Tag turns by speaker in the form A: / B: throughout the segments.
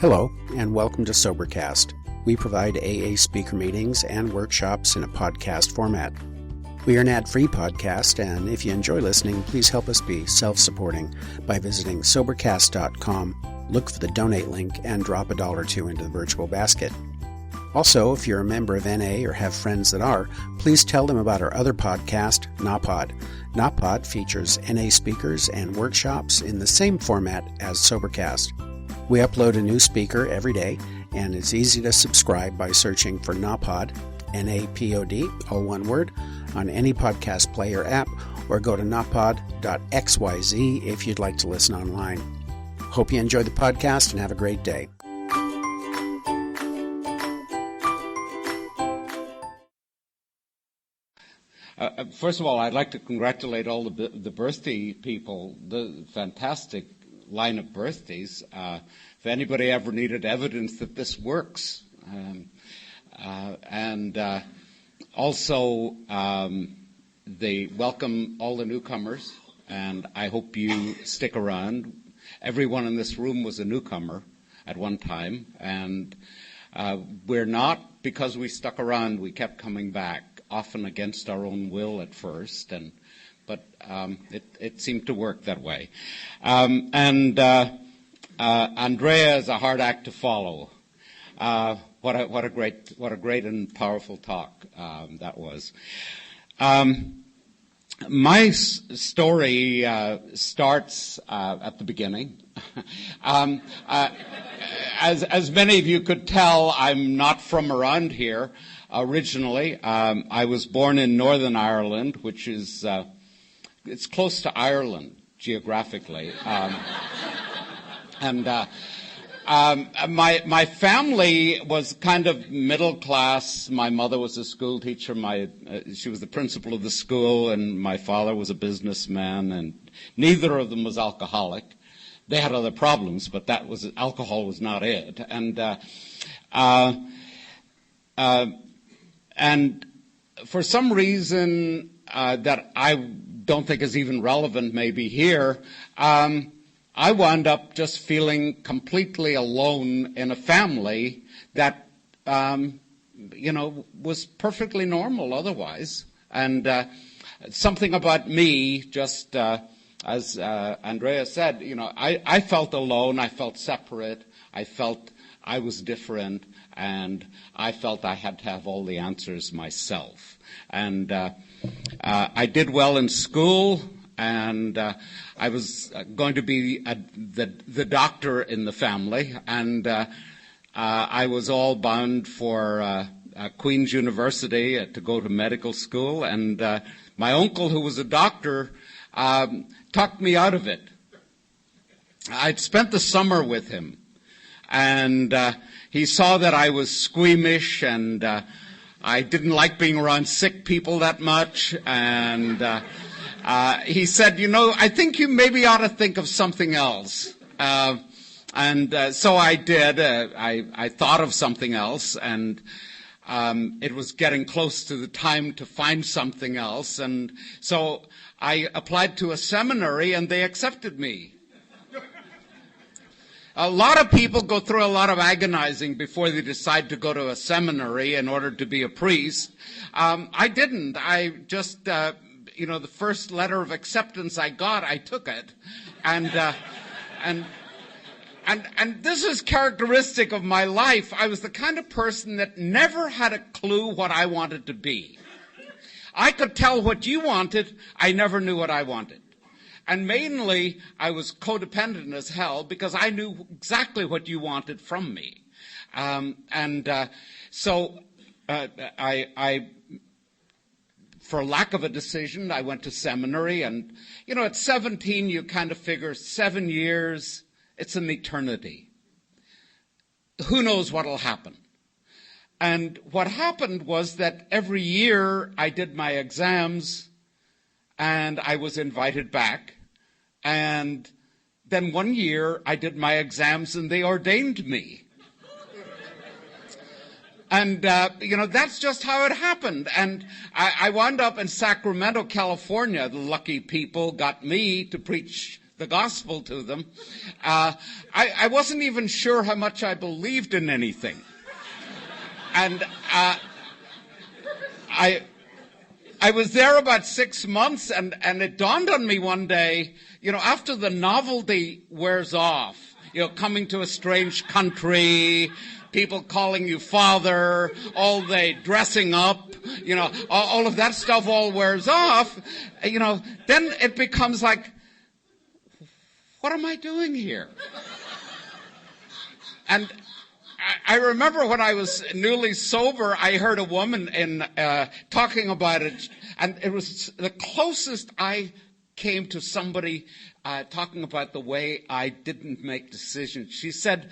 A: Hello, and welcome to Sobercast. We provide AA speaker meetings and workshops in a podcast format. We are an ad-free podcast, and if you enjoy listening, please help us be self-supporting by visiting Sobercast.com, look for the donate link, and drop $1 or $2 into the virtual basket. Also, if you're a member of NA or have friends that are, please tell them about our other podcast, NAPOD. NAPOD features NA speakers and workshops in the same format as Sobercast. We upload a new speaker every day, and it's easy to subscribe by searching for NAPOD, N-A-P-O-D, all one word, on any podcast player app, or go to napod.xyz if you'd like to listen online. Hope you enjoy the podcast and have a great day.
B: First of all, I'd like to congratulate all the birthday people, the fantastic line of birthdays. If anybody ever needed evidence that this works, also they welcome all the newcomers, and I hope you stick around. Everyone in this room was a newcomer at one time, and we're not because we stuck around. We kept coming back, often against our own will at first, but it seemed to work that way. Andrea is a hard act to follow. What a great and powerful talk that was. My story starts at the beginning. As many of you could tell, I'm not from around here originally. I was born in Northern Ireland, which is it's close to Ireland geographically, my family was kind of middle class. My mother was a school teacher. She was the principal of the school, and my father was a businessman, and neither of them was alcoholic. They had other problems, but alcohol was not it. And for some reason that I don't think is even relevant maybe here, I wound up just feeling completely alone in a family that, was perfectly normal otherwise. And something about me, just as Andrea said, I felt alone, I felt separate, I felt I was different, and I felt I had to have all the answers myself. And I did well in school, and I was going to be the doctor in the family, and I was all bound for Queen's University to go to medical school, and my uncle, who was a doctor, talked me out of it. I'd spent the summer with him, and he saw that I was squeamish, and I didn't like being around sick people that much, and he said, I think you maybe ought to think of something else. So I did. I thought of something else, and it was getting close to the time to find something else. And so I applied to a seminary, and they accepted me. A lot of people go through a lot of agonizing before they decide to go to a seminary in order to be a priest. I didn't. I just... the first letter of acceptance I got, I took it. And this is characteristic of my life. I was the kind of person that never had a clue what I wanted to be. I could tell what you wanted. I never knew what I wanted. And mainly, I was codependent as hell because I knew exactly what you wanted from me. So for lack of a decision, I went to seminary, and, at 17, you kind of figure 7 years, it's an eternity. Who knows what'll happen? And what happened was that every year I did my exams, and I was invited back. And then one year I did my exams, and they ordained me. And, that's just how it happened. And I wound up in Sacramento, California. The lucky people got me to preach the gospel to them. I wasn't even sure how much I believed in anything. And I was there about 6 months, and it dawned on me one day, after the novelty wears off, coming to a strange country, people calling you father, all the dressing up, all of that stuff all wears off, then it becomes like, what am I doing here? And I remember when I was newly sober, I heard a woman talking about it, and it was the closest I came to somebody talking about the way I didn't make decisions. She said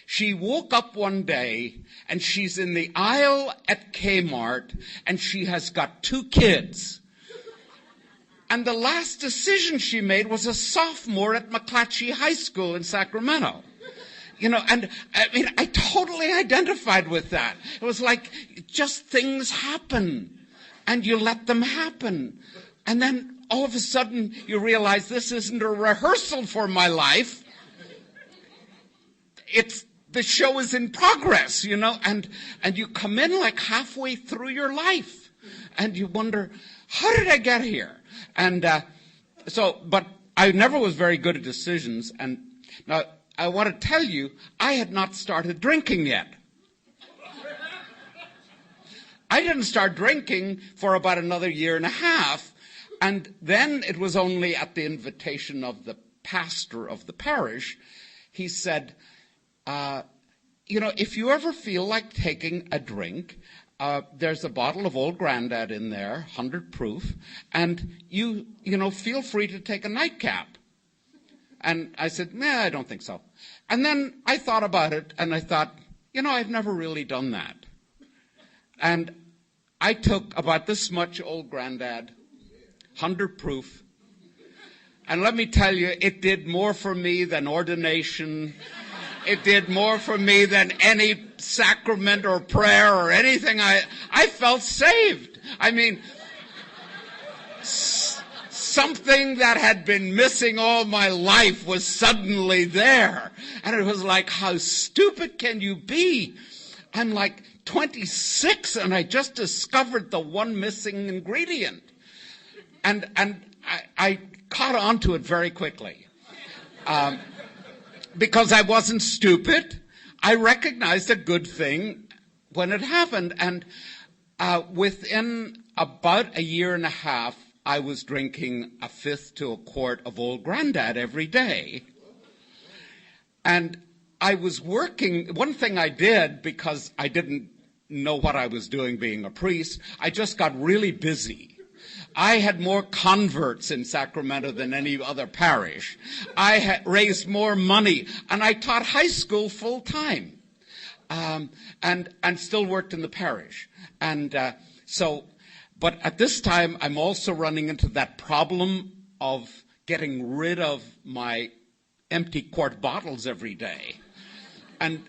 B: she woke up one day, and she's in the aisle at Kmart, and she has got 2 kids. And the last decision she made was a sophomore at McClatchy High School in Sacramento. And I totally identified with that. It was like, just things happen, and you let them happen. And then all of a sudden, you realize this isn't a rehearsal for my life. The show is in progress, and you come in like halfway through your life, and you wonder, how did I get here? And but I never was very good at decisions. And now, I want to tell you, I had not started drinking yet. I didn't start drinking for about another year and a half, and then it was only at the invitation of the pastor of the parish. He said, if you ever feel like taking a drink, there's a bottle of Old Grandad in there, 100 proof, and you feel free to take a nightcap. And I said, I don't think so. And then I thought about it, and I thought, I've never really done that. And I took about this much Old Grandad, 100 proof, and let me tell you, it did more for me than ordination. It did more for me than any sacrament or prayer or anything. I felt saved. I mean, something that had been missing all my life was suddenly there. And it was like, how stupid can you be? I'm like 26 and I just discovered the one missing ingredient. And I caught on to it very quickly. Because I wasn't stupid. I recognized a good thing when it happened. And within about a year and a half, I was drinking a 1/5 to a quart of Old Grandad every day. And I was working. One thing I did, because I didn't know what I was doing being a priest, I just got really busy. I had more converts in Sacramento than any other parish. I had raised more money, and I taught high school full time, and still worked in the parish. And but at this time, I'm also running into that problem of getting rid of my empty quart bottles every day. And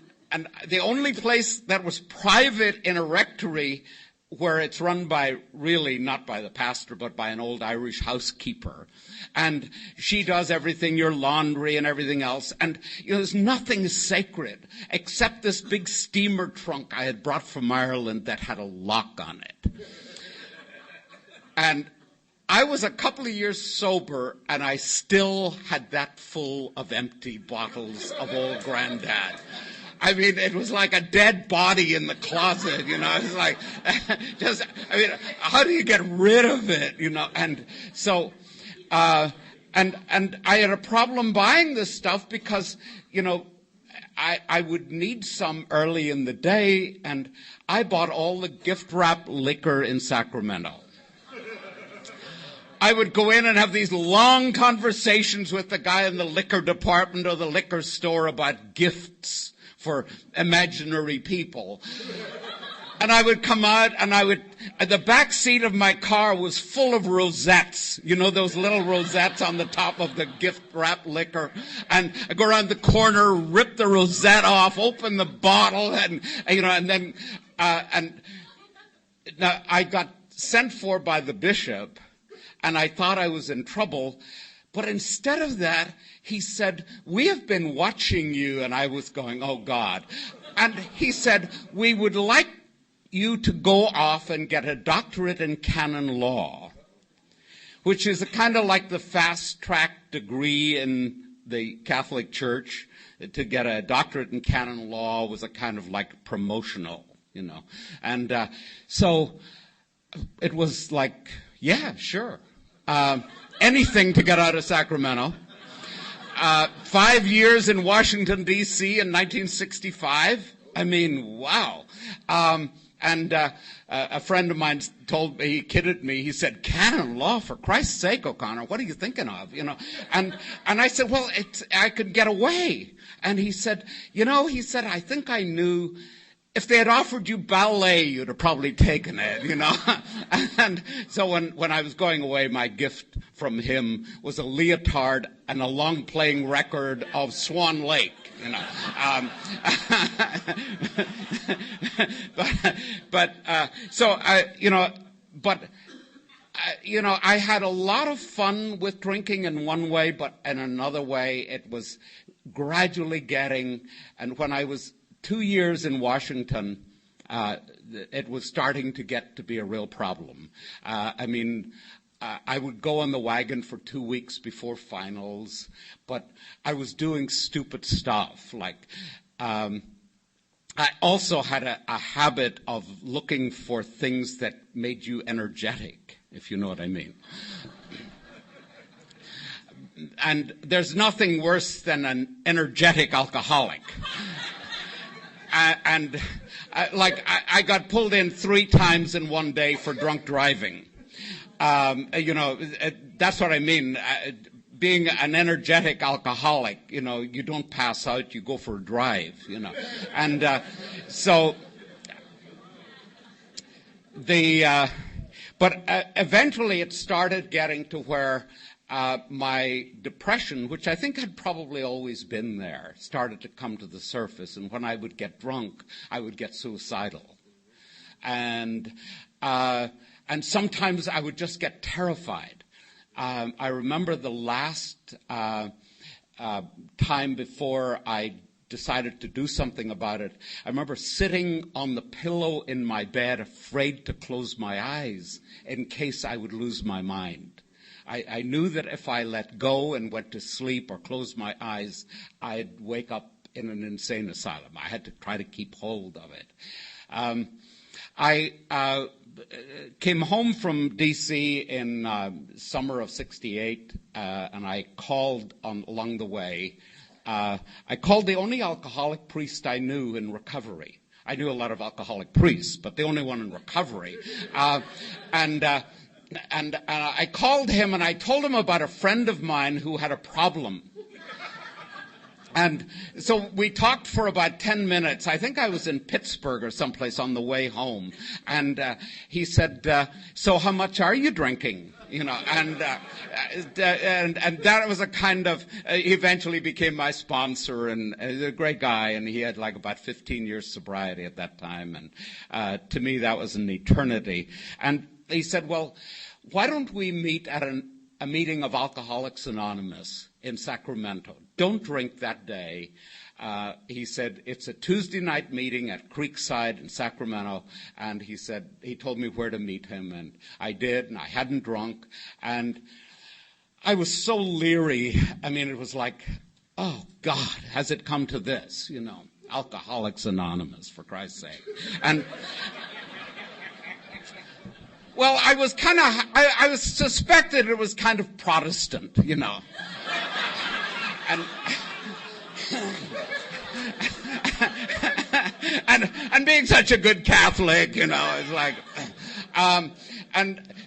B: the only place that was private in a rectory, where it's run by, really not by the pastor, but by an old Irish housekeeper. And she does everything, your laundry and everything else. And there's nothing sacred except this big steamer trunk I had brought from Ireland that had a lock on it. And I was a couple of years sober, and I still had that full of empty bottles of Old Grandad. I mean, it was like a dead body in the closet, It was like, how do you get rid of it, And so, and I had a problem buying this stuff because, I would need some early in the day, and I bought all the gift wrap liquor in Sacramento. I would go in and have these long conversations with the guy in the liquor department or the liquor store about gifts for imaginary people. And I would come out, and the back seat of my car was full of rosettes. Those little rosettes on the top of the gift wrap liquor. And I go around the corner, rip the rosette off, open the bottle, and then now I got sent for by the bishop, and I thought I was in trouble. But instead of that, he said, we have been watching you. And I was going, oh, God. And he said, we would like you to go off and get a doctorate in canon law, which is kind of like the fast-track degree in the Catholic Church. To get a doctorate in canon law was a kind of like promotional, And so it was like, yeah, sure. Anything to get out of Sacramento. 5 years in Washington, D.C. in 1965. I mean, wow. And a friend of mine told me, he kidded me, he said, canon law, for Christ's sake, O'Connor, what are you thinking of? And I said, well, I could get away. And he said, I think I knew if they had offered you ballet, you'd have probably taken it, And so when I was going away, my gift from him was a leotard and a long-playing record of Swan Lake, I had a lot of fun with drinking in one way, but in another way, it was gradually getting, and when I was 2 years in Washington, it was starting to get to be a real problem. I would go on the wagon for 2 weeks before finals, but I was doing stupid stuff. Like, I also had a habit of looking for things that made you energetic, if you know what I mean. And there's nothing worse than an energetic alcoholic. I got pulled in 3 times in one day for drunk driving. That's what I mean. Being an energetic alcoholic, you don't pass out, you go for a drive, And but eventually it started getting to where my depression, which I think had probably always been there, started to come to the surface. And when I would get drunk, I would get suicidal. And sometimes I would just get terrified. I remember the last time before I decided to do something about it, I remember sitting on the pillow in my bed, afraid to close my eyes in case I would lose my mind. I knew that if I let go and went to sleep or closed my eyes, I'd wake up in an insane asylum. I had to try to keep hold of it. I came home from D.C. in summer of '68, and I called along the way. I called the only alcoholic priest I knew in recovery. I knew a lot of alcoholic priests, but the only one in recovery. And I called him and I told him about a friend of mine who had a problem. And so we talked for about 10 minutes. I think I was in Pittsburgh or someplace on the way home. And he said, so how much are you drinking? And that was a kind of, he eventually became my sponsor, and he's a great guy, and he had like about 15 years sobriety at that time. And to me, that was an eternity. And he said, well, why don't we meet at a meeting of Alcoholics Anonymous in Sacramento? Don't drink that day. He said, it's a Tuesday night meeting at Creekside in Sacramento. And he said, he told me where to meet him. And I did, and I hadn't drunk. And I was so leery. I mean, it was like, oh, God, has it come to this? Alcoholics Anonymous, for Christ's sake. And well, I was I was suspected it was kind of Protestant, And and being such a good Catholic, it's like, and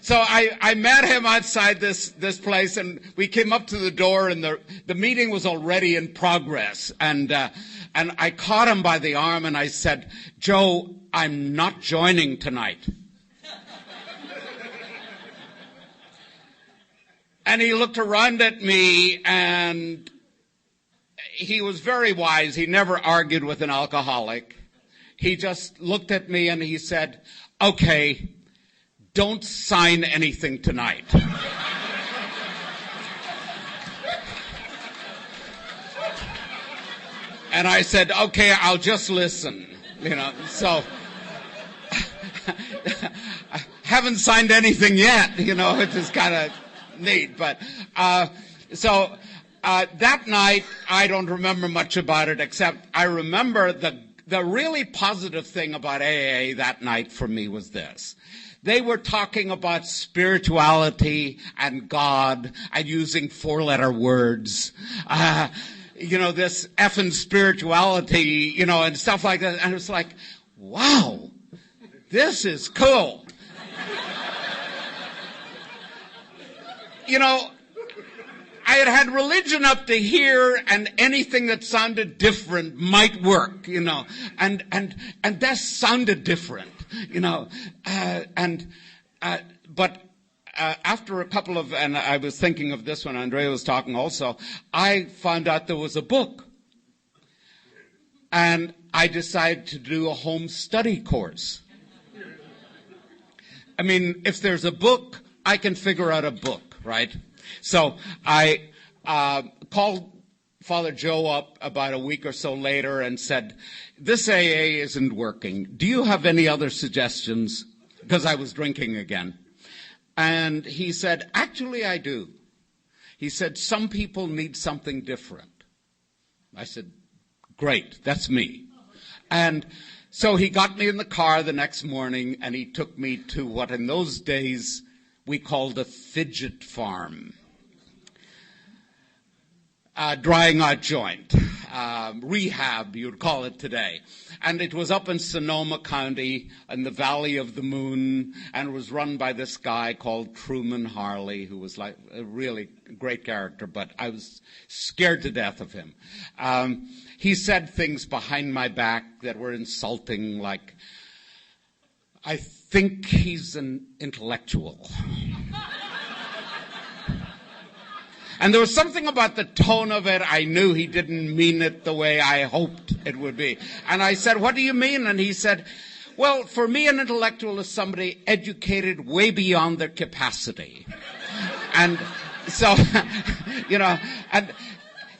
B: so I met him outside this place, and we came up to the door, and the meeting was already in progress, and I caught him by the arm, and I said, Joe, I'm not joining tonight. And he looked around at me, and he was very wise. He never argued with an alcoholic. He just looked at me and he said, okay, don't sign anything tonight. And I said, okay, I'll just listen, so I haven't signed anything yet, which is kind of neat. But so that night, I don't remember much about it, except I remember the really positive thing about AA that night for me was this. They were talking about spirituality and God and using four-letter words. This effing spirituality, and stuff like that. And it's like, wow, this is cool. I had religion up to here, and anything that sounded different might work, and that sounded different, but after a couple of, and I was thinking of this when Andrea was talking also, I found out there was a book. And I decided to do a home study course. I mean, if there's a book, I can figure out a book, right? So I called Father Joe up about a week or so later and said, this AA isn't working. Do you have any other suggestions? Because I was drinking again. And he said, actually, I do. He said, some people need something different. I said, great, that's me. And so he got me in the car the next morning, and he took me to what in those days we called a fidget farm. Drying out joint, rehab, you'd call it today. And it was up in Sonoma County in the Valley of the Moon, and it was run by this guy called Truman Harley, who was like a really great character, but I was scared to death of him. He said things behind my back that were insulting, like, I think he's an intellectual. And there was something about the tone of it. I knew he didn't mean it the way I hoped it would be. And I said, what do you mean? And he said, well, for me, an intellectual is somebody educated way beyond their capacity. And so, and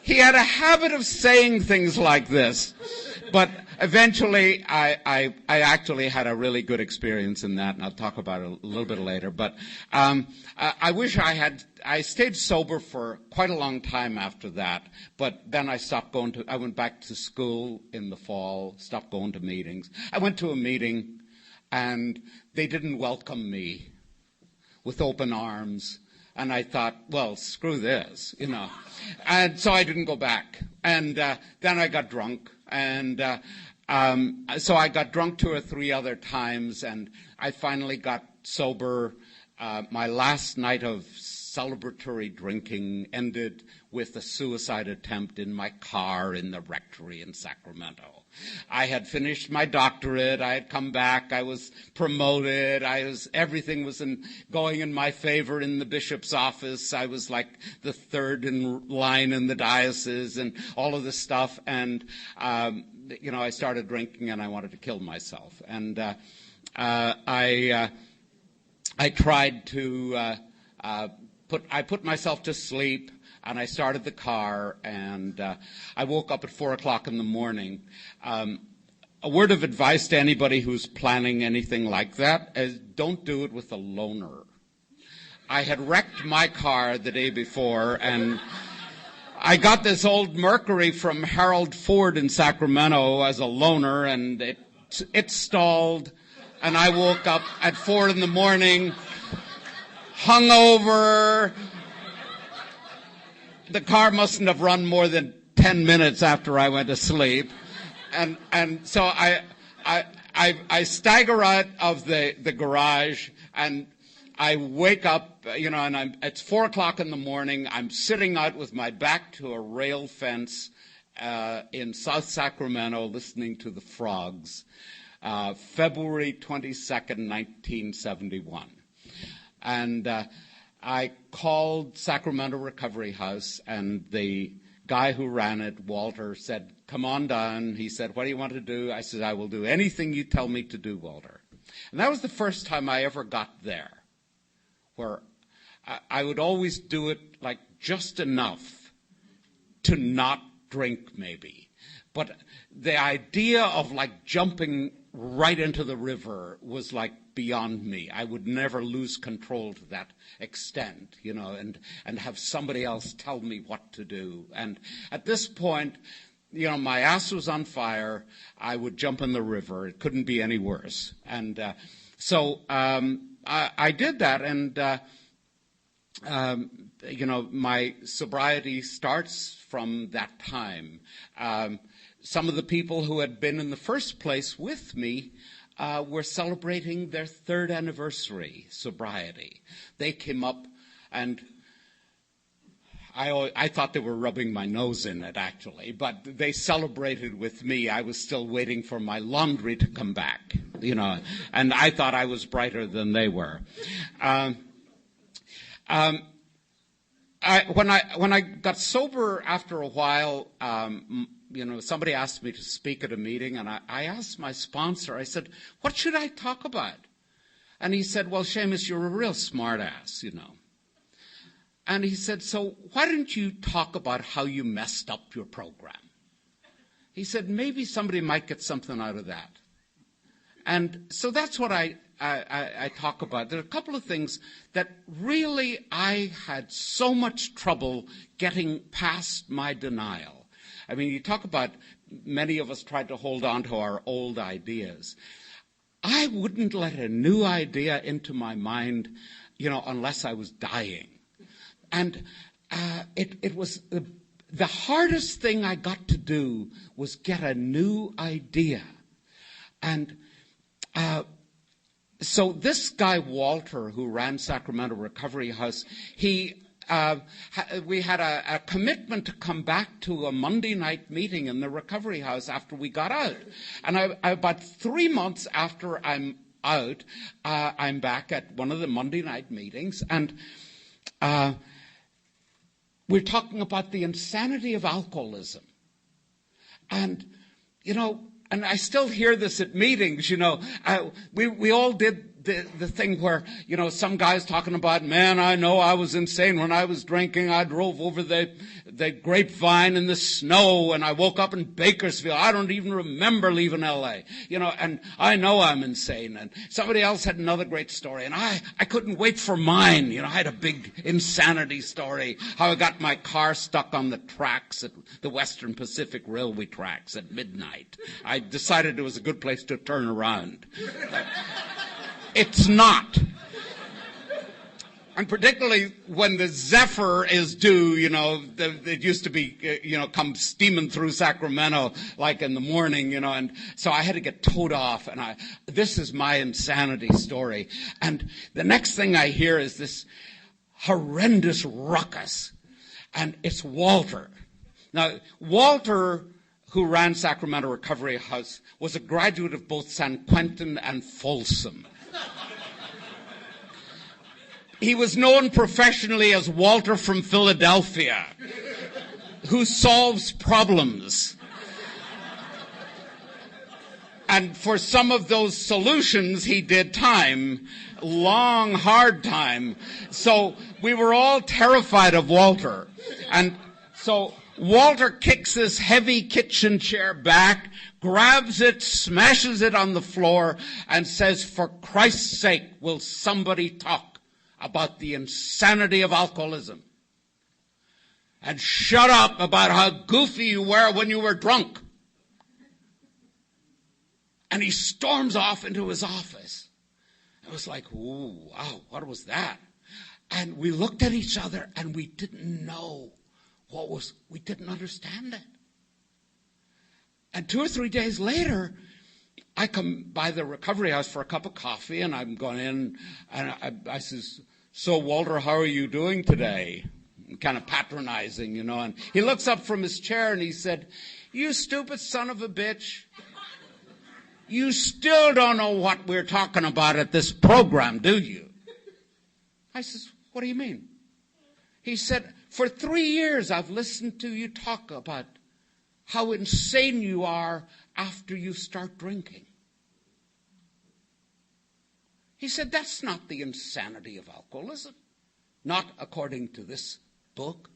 B: he had a habit of saying things like this. But eventually, I actually had a really good experience in that, and I'll talk about it a little bit later. But I wish I stayed sober for quite a long time after that, but then I went back to school in the fall, stopped going to meetings. I went to a meeting, and they didn't welcome me with open arms. And I thought, well, screw this, And so I didn't go back. And then I got drunk. And so I got drunk 2 or 3 other times, and I finally got sober. My last night of celebratory drinking ended with a suicide attempt in my car in the rectory in Sacramento. I had finished my doctorate. I had come back. I was promoted. Everything was going in my favor in the bishop's office. I was like the third in line in the diocese and all of this stuff. And, I started drinking and I wanted to kill myself. And I tried to I put myself to sleep, and I started the car, and I woke up at 4 o'clock in the morning. A word of advice to anybody who's planning anything like that is don't do it with a loner. I had wrecked my car the day before, and I got this old Mercury from Harold Ford in Sacramento as a loaner, and it stalled, and I woke up at 4 in the morning, hungover. The car mustn't have run more than 10 minutes after I went to sleep, and so I stagger out of the garage, and I wake up, and it's 4 o'clock in the morning. I'm sitting out with my back to a rail fence in South Sacramento listening to the frogs, February 22nd, 1971. And I called Sacramento Recovery House, and the guy who ran it, Walter, said, come on down. He said, what do you want to do? I said, I will do anything you tell me to do, Walter. And that was the first time I ever got there, where I would always do it like just enough to not drink maybe. But the idea of like jumping right into the river was like beyond me. I would never lose control to that extent, and have somebody else tell me what to do. And at this point, my ass was on fire. I would jump in the river. It couldn't be any worse. And so I did that, and my sobriety starts from that time. Some of the people who had been in the first place with me were celebrating their 3rd anniversary sobriety. They came up, and I thought they were rubbing my nose in it, actually, but they celebrated with me. I was still waiting for my laundry to come back, and I thought I was brighter than they were. When I got sober after a while, somebody asked me to speak at a meeting, and I asked my sponsor, I said, what should I talk about? And he said, well, Seamus, you're a real smart ass, And he said, so why didn't you talk about how you messed up your program? He said, maybe somebody might get something out of that. And so that's what I talk about. There are a couple of things that really I had so much trouble getting past my denial. I mean, you talk about many of us tried to hold on to our old ideas. I wouldn't let a new idea into my mind, unless I was dying. And it was the hardest thing I got to do was get a new idea. And so this guy, Walter, who ran Sacramento Recovery House, we had a commitment to come back to a Monday night meeting in the Recovery House after we got out. And about 3 months after I'm out, I'm back at one of the Monday night meetings, and we're talking about the insanity of alcoholism. And, and I still hear this at meetings, we all did the thing where, some guy's talking about, man, I know I was insane when I was drinking. I drove over the grapevine in the snow, and I woke up in Bakersfield. I don't even remember leaving L.A., and I know I'm insane. And somebody else had another great story, and I couldn't wait for mine. I had a big insanity story, how I got my car stuck on the tracks at the Western Pacific Railway tracks at midnight. I decided it was a good place to turn around. It's not. And particularly when the Zephyr is due, it used to be, come steaming through Sacramento like in the morning, and so I had to get towed off, and this is my insanity story. And the next thing I hear is this horrendous ruckus, and it's Walter. Now, Walter, who ran Sacramento Recovery House, was a graduate of both San Quentin and Folsom. He was known professionally as Walter from Philadelphia, who solves problems. And for some of those solutions, he did time, long, hard time. So we were all terrified of Walter. And so Walter kicks this heavy kitchen chair back, grabs it, smashes it on the floor, and says, for Christ's sake, will somebody talk about the insanity of alcoholism? And shut up about how goofy you were when you were drunk. And he storms off into his office. It was like, ooh, wow, what was that? And we looked at each other, and we didn't know we didn't understand it. And 2 or 3 days later, I come by the recovery house for a cup of coffee, and I'm going in, and I says, so Walter, how are you doing today? Kind of patronizing, and he looks up from his chair and he said, you stupid son of a bitch. You still don't know what we're talking about at this program, do you? I says, what do you mean? He said, for 3 years I've listened to you talk about how insane you are after you start drinking. He said, that's not the insanity of alcoholism, not according to this book.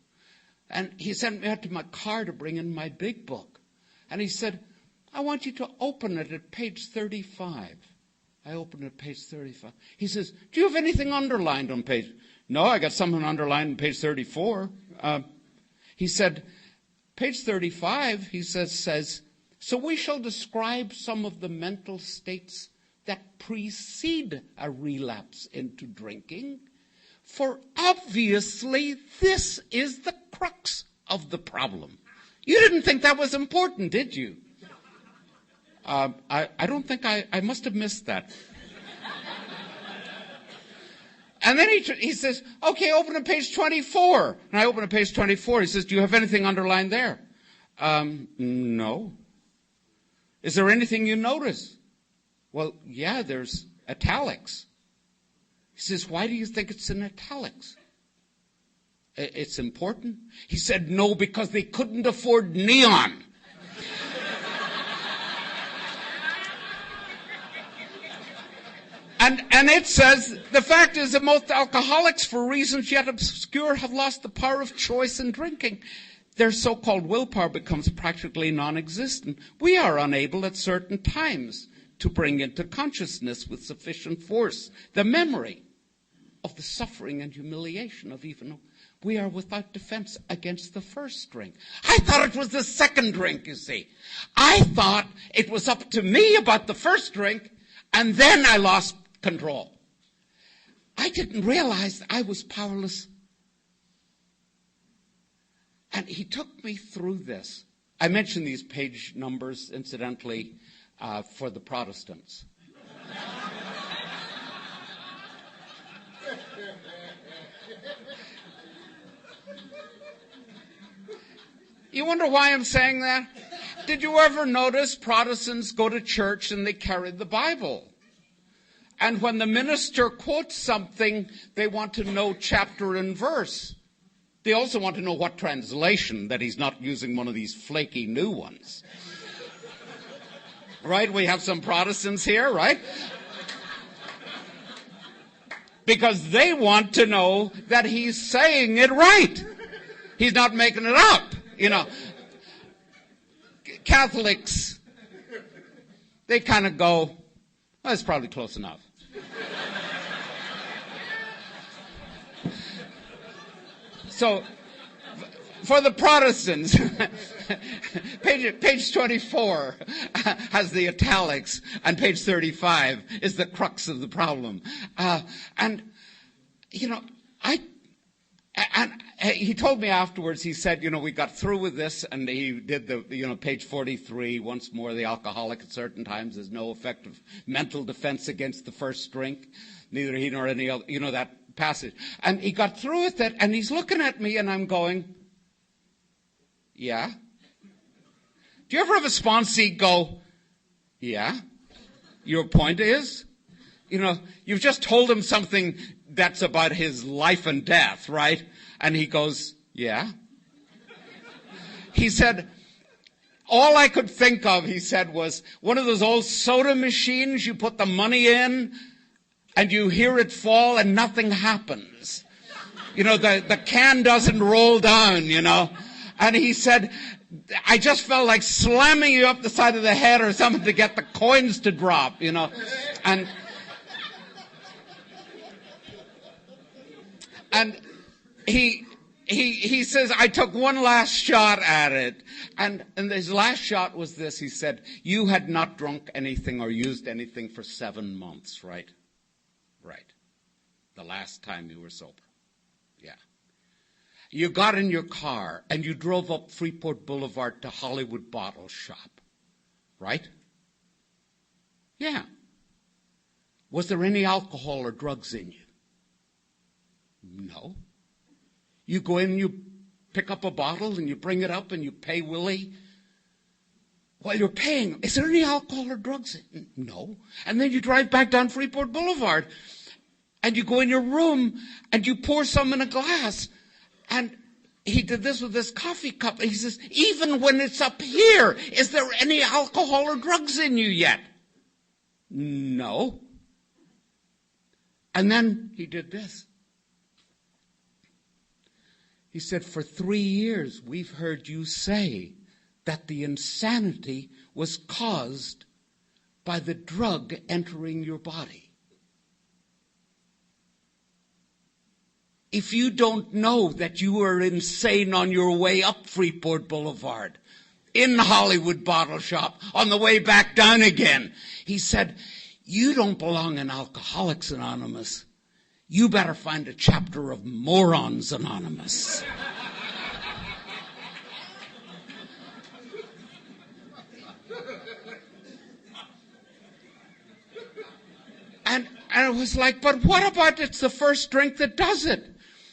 B: And he sent me out to my car to bring in my big book. And he said, I want you to open it at page 35. I opened it at page 35. He says, do you have anything underlined on page? No, I got something underlined on page 34. He said, page 35, he says, so we shall describe some of the mental states that precede a relapse into drinking, for obviously this is the crux of the problem. You didn't think that was important, did you? I don't think I must have missed that. And then he says, okay, open to page 24. And I open to page 24. He says, do you have anything underlined there? No. Is there anything you notice? Well, yeah, there's italics. He says, why do you think it's in italics? It's important. He said, no, because they couldn't afford neon. And it says, the fact is that most alcoholics, for reasons yet obscure, have lost the power of choice in drinking. Their so-called willpower becomes practically non-existent. We are unable at certain times to bring into consciousness with sufficient force the memory of the suffering and humiliation of even we are without defense against the first drink. I thought it was the second drink, you see. I thought it was up to me about the first drink, and then I lost control. I didn't realize that I was powerless. And he took me through this. I mentioned these page numbers, incidentally, for the Protestants. You wonder why I'm saying that? Did you ever notice Protestants go to church and they carry the Bible? And when the minister quotes something, they want to know chapter and verse. They also want to know what translation, that he's not using one of these flaky new ones. Right? We have some Protestants here, right? Because they want to know that he's saying it right. He's not making it up, you know. Catholics, they kind of go, well, it's probably close enough. So, for the Protestants, page 24 has the italics, and page 35 is the crux of the problem. And, you know, he told me afterwards, he said, you know, we got through with this, and he did the, you know, page 43, once more, the alcoholic at certain times has no effective mental defense against the first drink, neither he nor any other, you know, that passage. And he got through with it, and he's looking at me, and I'm going, yeah? Do you ever have a sponsee go, yeah? Your point is? You know, you've just told him something that's about his life and death, right? And he goes, yeah. He said, all I could think of, he said, was one of those old soda machines you put the money in and you hear it fall and nothing happens. You know, the can doesn't roll down, you know. And he said, I just felt like slamming you up the side of the head or something to get the coins to drop, you know. And he says, I took one last shot at it. And his last shot was this. He said, you had not drunk anything or used anything for 7 months, right? Right. The last time you were sober. Yeah. You got in your car and you drove up Freeport Boulevard to Hollywood Bottle Shop. Right? Yeah. Was there any alcohol or drugs in you? No. You go in and you pick up a bottle and you bring it up and you pay Willie. While you're paying, is there any alcohol or drugs in? No. And then you drive back down Freeport Boulevard and you go in your room and you pour some in a glass. And he did this with this coffee cup. He says, even when it's up here, is there any alcohol or drugs in you yet? No. And then he did this. He said, for 3 years, we've heard you say that the insanity was caused by the drug entering your body. If you don't know that you are insane on your way up Freeport Boulevard, in Hollywood Bottle Shop, on the way back down again, he said, you don't belong in Alcoholics Anonymous. You better find a chapter of Morons Anonymous. And it was like, but what about it's the first drink that does it?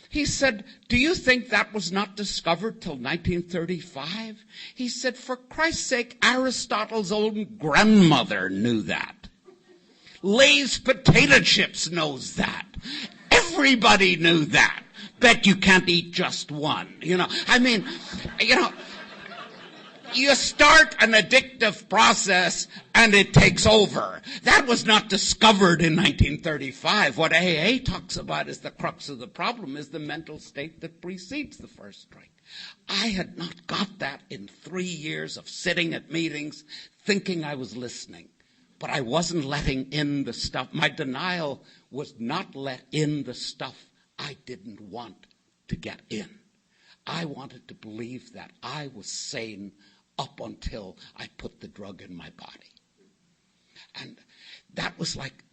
B: He said, do you think that was not discovered till 1935? He said, for Christ's sake, Aristotle's own grandmother knew that. Lay's potato chips knows that. Everybody knew that. Bet you can't eat just one. You start an addictive process and it takes over. That was not discovered in 1935. What AA talks about is the crux of the problem is the mental state that precedes the first drink. I had not got that in 3 years of sitting at meetings thinking I was listening. But I wasn't letting in the stuff. My denial was not let in the stuff I didn't want to get in. I wanted to believe that I was sane up until I put the drug in my body. And that was like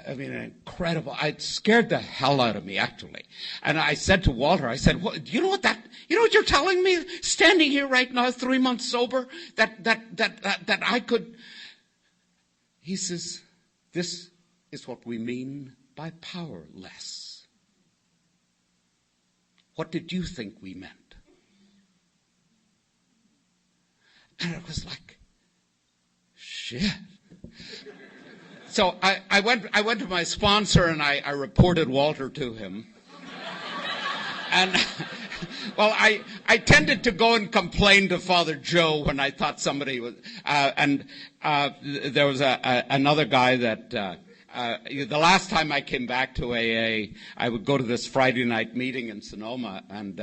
B: incredible. It scared the hell out of me, actually. And I said to Walter, I said, well, you know what you're telling me? Standing here right now, 3 months sober, that I could. He says, this is what we mean by powerless. What did you think we meant? And it was like, shit. So I went to my sponsor and I reported Walter to him. And, well, I tended to go and complain to Father Joe when I thought somebody was, there was another guy that, the last time I came back to AA, I would go to this Friday night meeting in Sonoma, and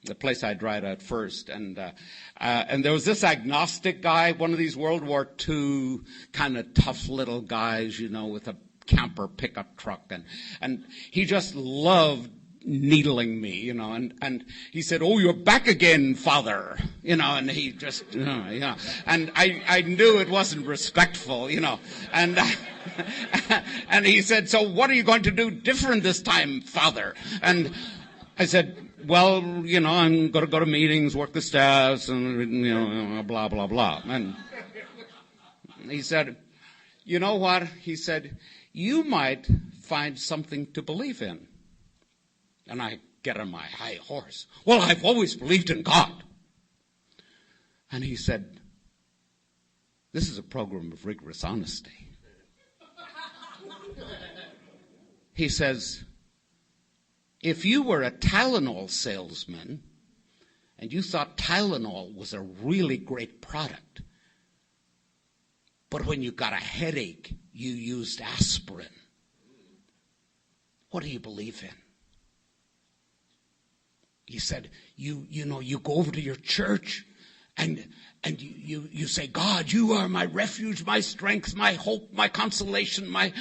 B: the place I dried out first, and there was this agnostic guy, one of these World War II kind of tough little guys, with a camper pickup truck, and he just loved needling me, and he said, "Oh, you're back again, Father," and he just, and I knew it wasn't respectful, and and he said, "So what are you going to do different this time, Father?" And I said, well, I'm going to go to meetings, work the staffs, and, blah, blah, blah. And he said, you know what? He said, you might find something to believe in. And I get on my high horse. Well, I've always believed in God. And he said, this is a program of rigorous honesty. He says, if you were a Tylenol salesman and you thought Tylenol was a really great product, but when you got a headache, you used aspirin, what do you believe in? He said, you go over to your church and you say, God, you are my refuge, my strength, my hope, my consolation, my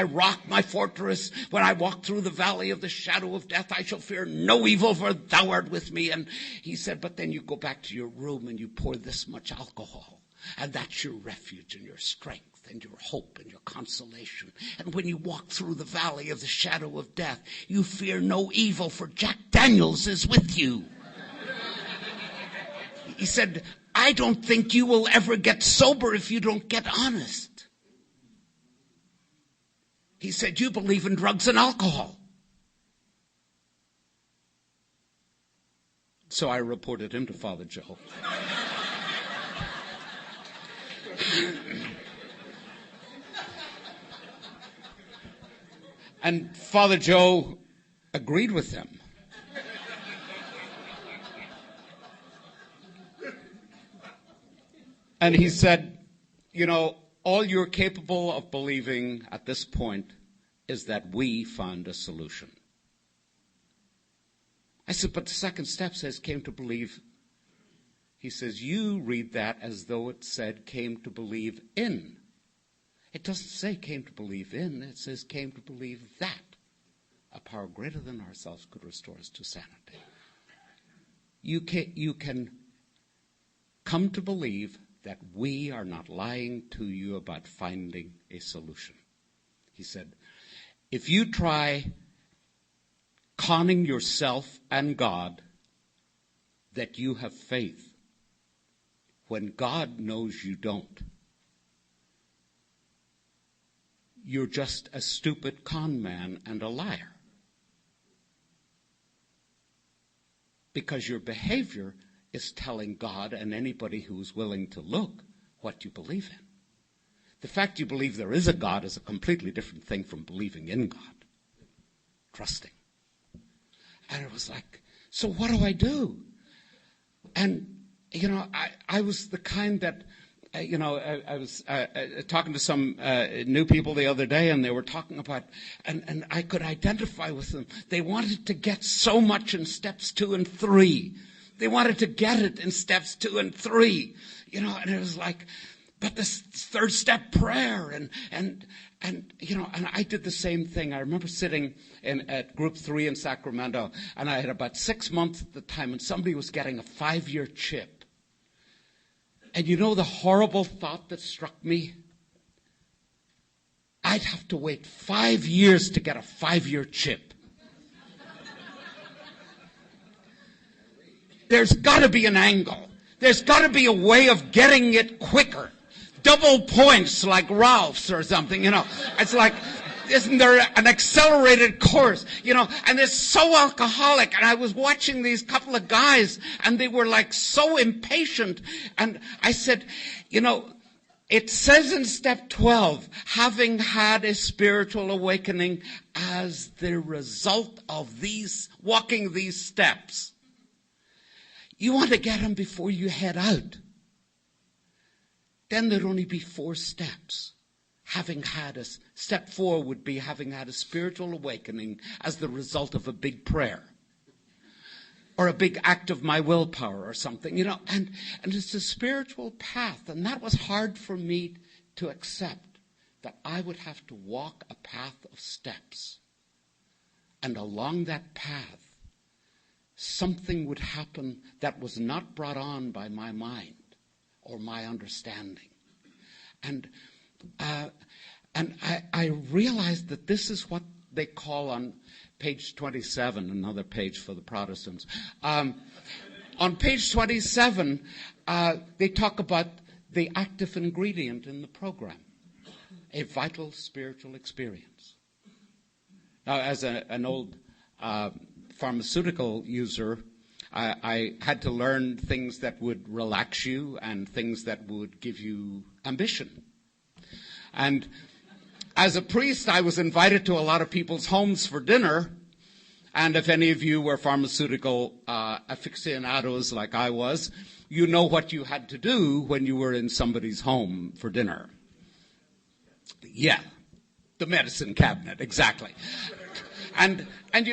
B: rock, my fortress. When I walk through the valley of the shadow of death, I shall fear no evil, for thou art with me. And he said, but then you go back to your room and you pour this much alcohol, and that's your refuge and your strength and your hope and your consolation. And when you walk through the valley of the shadow of death, you fear no evil, for Jack Daniels is with you. He said, I don't think you will ever get sober if you don't get honest. He said, you believe in drugs and alcohol. So I reported him to Father Joe. And Father Joe agreed with him. And he said, all you're capable of believing at this point is that we found a solution. I said, but the second step says came to believe He says, you read that as though it said came to believe in. It doesn't say came to believe in. It says came to believe that a power greater than ourselves could restore us to sanity. You can come to believe that we are not lying to you about finding a solution. He said, if you try conning yourself and God that you have faith, when God knows you don't, you're just a stupid con man and a liar. Because your behavior is telling God and anybody who's willing to look what you believe in. The fact you believe there is a God is a completely different thing from believing in God, trusting. And it was like, so what do I do? And, I was the kind that, I was talking to some new people the other day, and they were talking about, and I could identify with them. They wanted to get so much in steps 2 and 3. They wanted to get it in steps 2 and 3, and it was like, but this third step prayer, and I did the same thing. I remember sitting at Group 3 in Sacramento, and I had about 6 months at the time, and somebody was getting a 5-year chip. And the horrible thought that struck me? I'd have to wait 5 years to get a 5-year chip. There's got to be an angle. There's got to be a way of getting it quicker. Double points like Ralph's or something, It's like, isn't there an accelerated course, and it's so alcoholic. And I was watching these couple of guys, and they were like so impatient. And I said, it says in step 12, having had a spiritual awakening as the result of walking these steps. You want to get them before you head out. Then there'd only be 4 steps. Step 4 would be having had a spiritual awakening as the result of a big prayer. Or a big act of my willpower or something, And it's a spiritual path. And that was hard for me to accept, that I would have to walk a path of steps. And along that path, something would happen that was not brought on by my mind or my understanding. And I realized that this is what they call on page 27, another page for the Protestants. On page 27, they talk about the active ingredient in the program, a vital spiritual experience. Now, as an old pharmaceutical user, I had to learn things that would relax you and things that would give you ambition. And as a priest, I was invited to a lot of people's homes for dinner. And if any of you were pharmaceutical aficionados like I was, you know what you had to do when you were in somebody's home for dinner. Yeah, the medicine cabinet, exactly.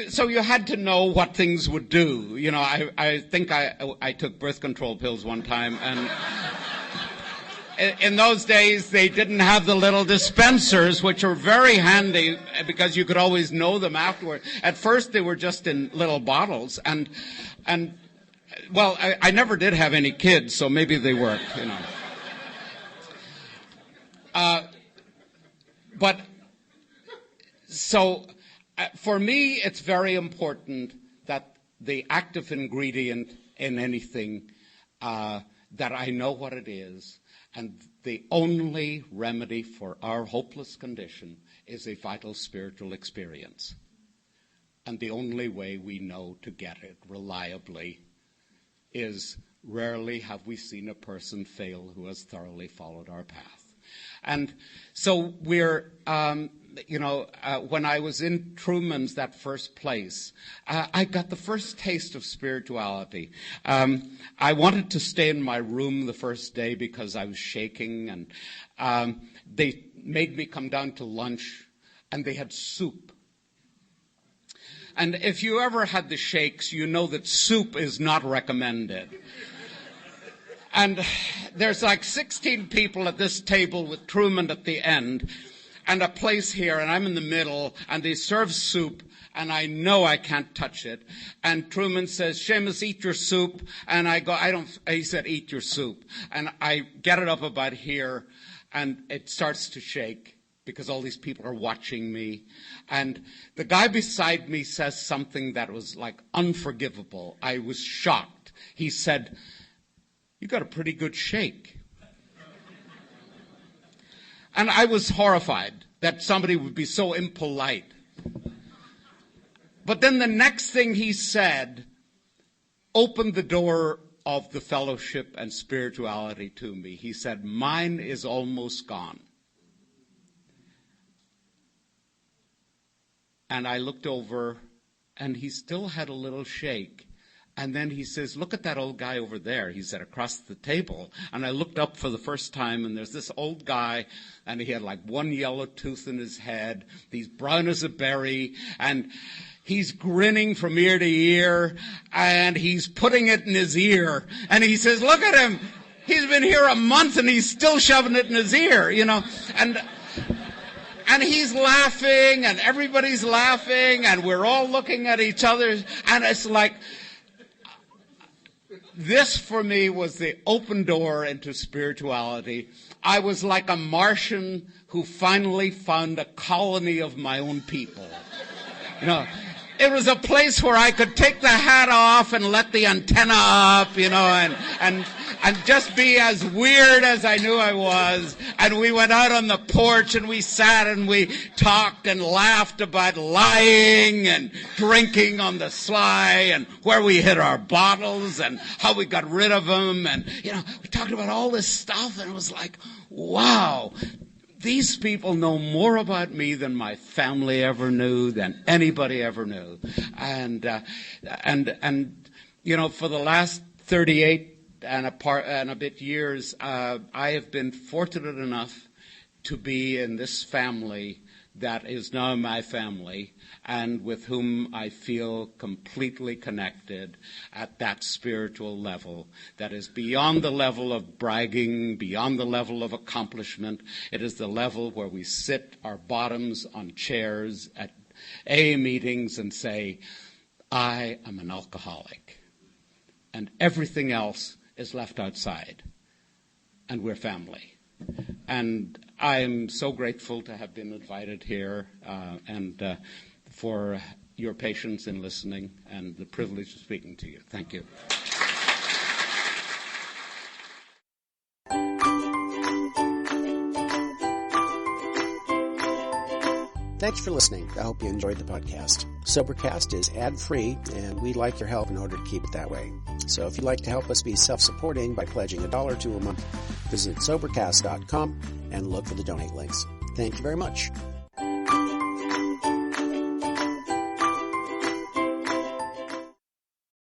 B: So you had to know what things would do. I think I took birth control pills one time, and in those days, they didn't have the little dispensers, which are very handy because you could always know them afterward. At first, they were just in little bottles, and I never did have any kids, so maybe they worked, For me, it's very important that the active ingredient in anything, that I know what it is. And the only remedy for our hopeless condition is a vital spiritual experience. And the only way we know to get it reliably is rarely have we seen a person fail who has thoroughly followed our path. And so we're, when I was in Truman's, that first place, I got the first taste of spirituality. I wanted to stay in my room the first day because I was shaking, and they made me come down to lunch, and they had soup. And if you ever had the shakes, you know that soup is not recommended. And there's like 16 people at this table with Truman at the end, and a place here, and I'm in the middle, and they serve soup, and I know I can't touch it. And Truman says, Seamus, eat your soup. And I go, he said, eat your soup. And I get it up about here, and it starts to shake because all these people are watching me. And the guy beside me says something that was like unforgivable. I was shocked. He said, you got a pretty good shake. And I was horrified that somebody would be so impolite. But then the next thing he said opened the door of the fellowship and spirituality to me. He said, mine is almost gone. And I looked over, and he still had a little shake. And then he says, look at that old guy over there. He said, across the table. And I looked up for the first time, and there's this old guy, and he had like one yellow tooth in his head. He's brown as a berry, and he's grinning from ear to ear, and he's putting it in his ear. And he says, look at him. He's been here a month, and he's still shoving it in his ear, you know. And he's laughing, and everybody's laughing, and we're all looking at each other. And it's like, this for me was the open door into spirituality. I was like a Martian who finally found a colony of my own people. You know, it was a place where I could take the hat off and let the antenna up, you know, and just be as weird as I knew I was. And we went out on the porch and we sat and we talked and laughed about lying and drinking on the sly and where we hid our bottles and how we got rid of them. And, you know, we talked about all this stuff, and it was like, wow. These people know more about me than my family ever knew, than anybody ever knew. And you know, for the last 38 and a bit years, I have been fortunate enough to be in this family that is now my family, and with whom I feel completely connected at that spiritual level that is beyond the level of bragging, beyond the level of accomplishment. It is the level where we sit our bottoms on chairs at AA meetings and say, I am an alcoholic, and everything else is left outside, and we're family. And I am so grateful to have been invited here, and for your patience in listening and the privilege of speaking to you. Thank you.
A: Thanks for listening. I hope you enjoyed the podcast. Sobercast is ad-free, and we'd like your help in order to keep it that way. So if you'd like to help us be self-supporting by pledging $1 or $2 a month, visit Sobercast.com and look for the donate links. Thank you very much.